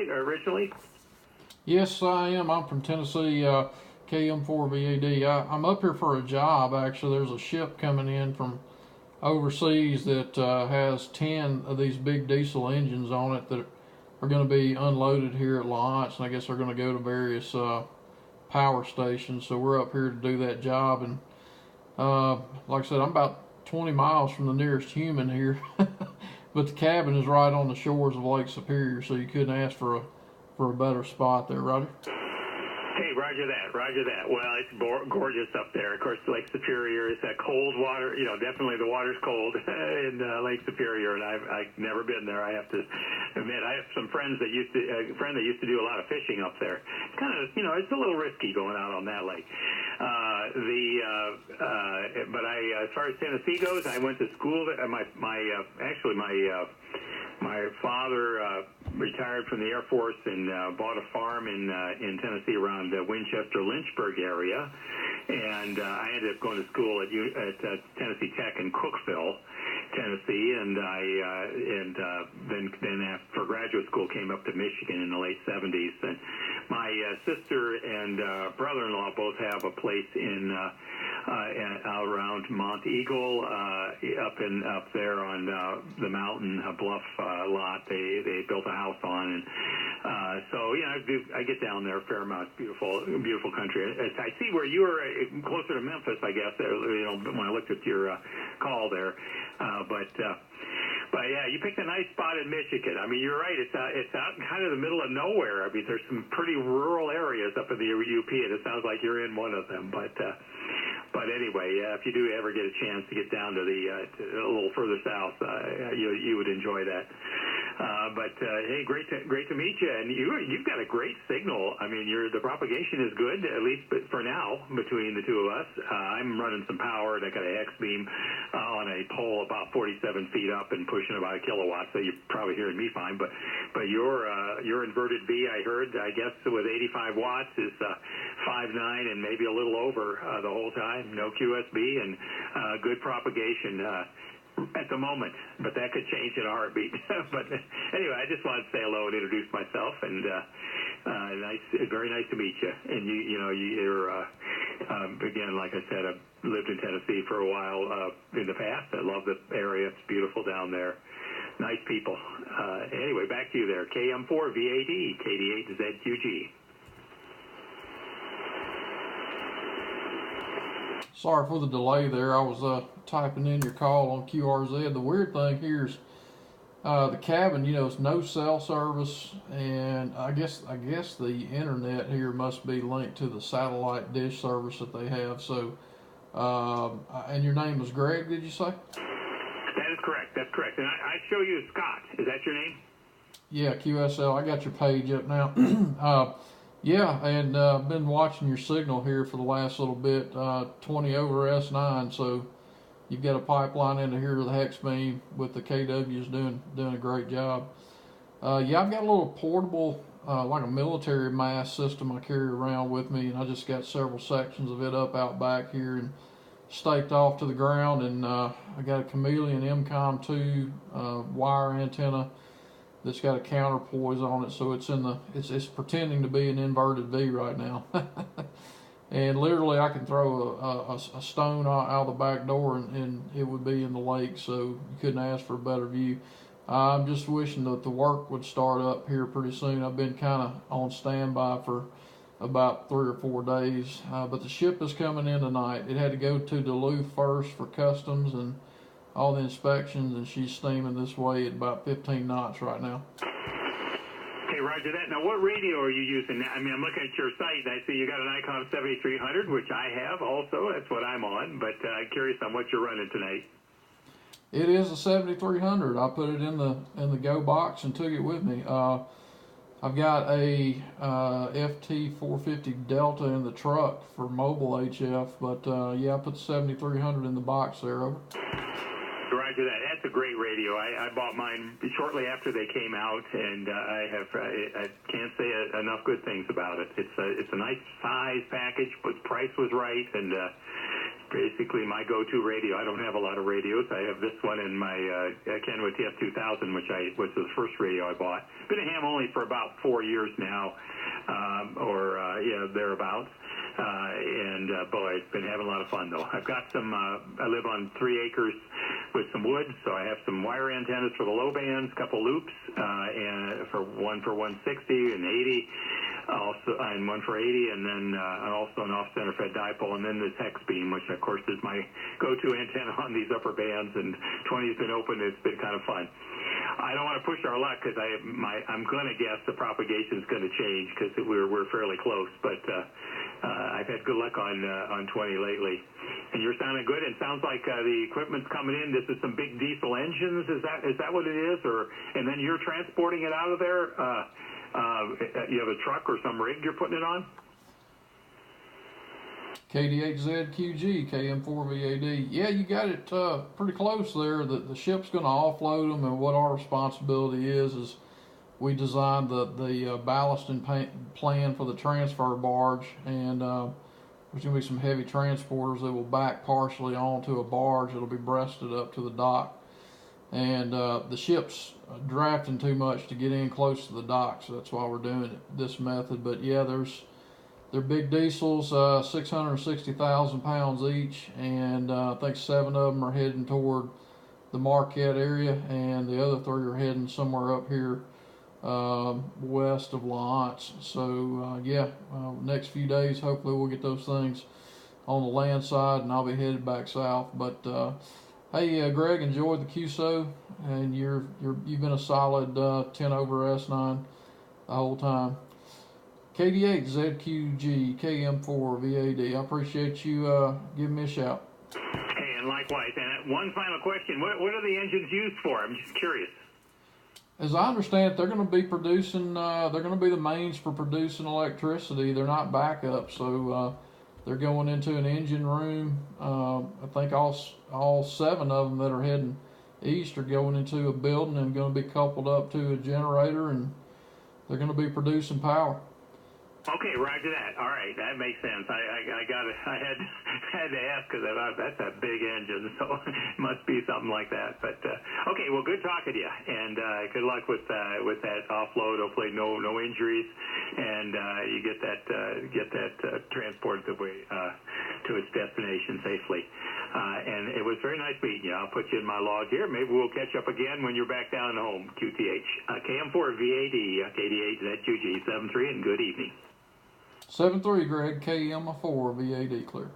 right, originally? Yes, I am. I'm from Tennessee, KM4VAD. I'm up here for a job, actually. There's a ship coming in from overseas that has 10 of these big diesel engines on it that are going to be unloaded here at launch, and I guess they're going to go to various power stations. So we're up here to do that job, and like I said, I'm about 20 miles from the nearest human here, but the cabin is right on the shores of Lake Superior, so you couldn't ask for a better spot there, Roger. Hey, roger that, roger that. Well, it's gorgeous up there. Of course, Lake Superior is that cold water. You know, definitely the water's cold in Lake Superior, and I've never been there. I have to admit, I have some friends that used to a friend that used to do a lot of fishing up there. It's kind of, you know, it's a little risky going out on that lake. But as far as Tennessee goes, I went to school. My father retired from the Air Force and bought a farm in Tennessee around the Winchester, Lynchburg area, and I ended up going to school at Tennessee Tech in Cookeville, Tennessee, and then after graduate school came up to Michigan in the late 70s. And my sister and brother-in-law both have a place in around Mount Eagle, up there on the mountain bluff lot they built a house on, and so yeah, I get down there a fair amount. Beautiful country. I see where you were closer to Memphis, I guess. You know, when I looked at your call there, but yeah, you picked a nice spot in Michigan. I mean, you're right. It's out in kind of the middle of nowhere. I mean, there's some pretty rural areas up in the UP, and it sounds like you're in one of them. But anyway, if you do ever get a chance to get down to a little further south, you would enjoy that. Hey, great to meet you, and you've got a great signal. I mean, the propagation is good, at least for now, between the two of us. I'm running some power, and I got a hex beam on a pole about 47 feet up and pushing about a kilowatt, so you're probably hearing me fine. But your inverted V, I heard, I guess with 85 watts is 5.9 and maybe a little over the whole time. No QSB and good propagation at the moment, but that could change in a heartbeat. But anyway, I just wanted to say hello and introduce myself, and very nice to meet you. And you're again, like I said, I've lived in Tennessee for a while in the past. I love the area. It's beautiful down there. Nice people. Anyway, back to you there. KM4VAD, KD8ZQG. Sorry for the delay there. I was typing in your call on QRZ. The weird thing here is the cabin, you know, it's no cell service, and I guess the internet here must be linked to the satellite dish service that they have. So, and your name is Greg, did you say? That is correct. That's correct. And I show you Scott. Is that your name? Yeah, QSL. I got your page up now. Yeah, and I've been watching your signal here for the last little bit, 20 over S9, so you've got a pipeline into here to the hex beam with the KWs doing a great job. Yeah, I've got a little portable, like a military mast system I carry around with me, and I just got several sections of it up out back here and staked off to the ground, and I got a Chameleon Emcomm II wire antenna that's got a counterpoise on it, so it's pretending to be an inverted V right now. And literally I can throw a stone out of the back door and it would be in the lake, so you couldn't ask for a better view. I'm just wishing that the work would start up here pretty soon. I've been kind of on standby for about 3 or 4 days, but the ship is coming in tonight. It had to go to Duluth first for customs and all the inspections, and she's steaming this way at about 15 knots right now. Okay, roger that. Now, what radio are you using? I mean, I'm looking at your site, and I see you got an iCom 7300, which I have also. That's what I'm on, but curious on what you're running tonight. It is a 7300. I put it in the go box and took it with me. I've got a FT450 Delta in the truck for mobile HF, but yeah, I put the 7300 in the box there. Over. Roger that. That's a great radio. I bought mine shortly after they came out, and I can't say enough good things about it. It's a nice size package, but price was right, and basically my go-to radio. I don't have a lot of radios. I have this one and my Kenwood TF2000, which was the first radio I bought. Been a ham only for about 4 years now, thereabouts. Boy, it's been having a lot of fun though. I've got some. I live on 3 acres with some woods, so I have some wire antennas for the low bands, couple loops, and one for 160 and 80. Also, and one for 80, and then also an off-center fed dipole, and then this hex beam, which of course is my go-to antenna on these upper bands. And 20's been open; it's been kind of fun. I don't want to push our luck because I'm going to guess the propagation is going to change because we're fairly close. But I've had good luck on 20 lately, and you're sounding good. It sounds like the equipment's coming in. This is some big diesel engines. Is that what it is? And then you're transporting it out of there. You have a truck or some rig you're putting it on? KD8ZQG, KM4VAD. Yeah, you got it pretty close there. The ship's going to offload them, and what our responsibility is we designed the ballast and plan for the transfer barge, and there's going to be some heavy transporters that will back partially onto a barge. It'll be breasted up to the dock. And the ship's drafting too much to get in close to the dock, so that's why we're doing it this method. But yeah, they're big diesels, 660,000 pounds each, and I think 7 of them are heading toward the Marquette area, and the other 3 are heading somewhere up here west of Lawrence. So next few days, hopefully we'll get those things on the land side, and I'll be headed back south. But hey, Greg, enjoyed the QSO, and you've been a solid 10 over S9 the whole time. KD8ZQG, KM4VAD. I appreciate you giving me a shout. Hey, and likewise. And one final question: what are the engines used for? I'm just curious. As I understand it, they're going to be producing. They're going to be the mains for producing electricity. They're not backup, so. They're going into an engine room. I think all 7 of them that are heading east are going into a building and going to be coupled up to a generator, and they're going to be producing power. Okay, roger that. All right, that makes sense. I got it. I had to ask because that's a big engine, so it must be something like that. But okay, well, good talking to you, and good luck with that offload. Hopefully, no injuries, and you get that transported to its destination safely. And it was very nice meeting you. I'll put you in my log here. Maybe we'll catch up again when you're back down home. QTH, KM4VAD, KD8ZQG 73, and good evening. 7-3, Greg, KM4VAD clear.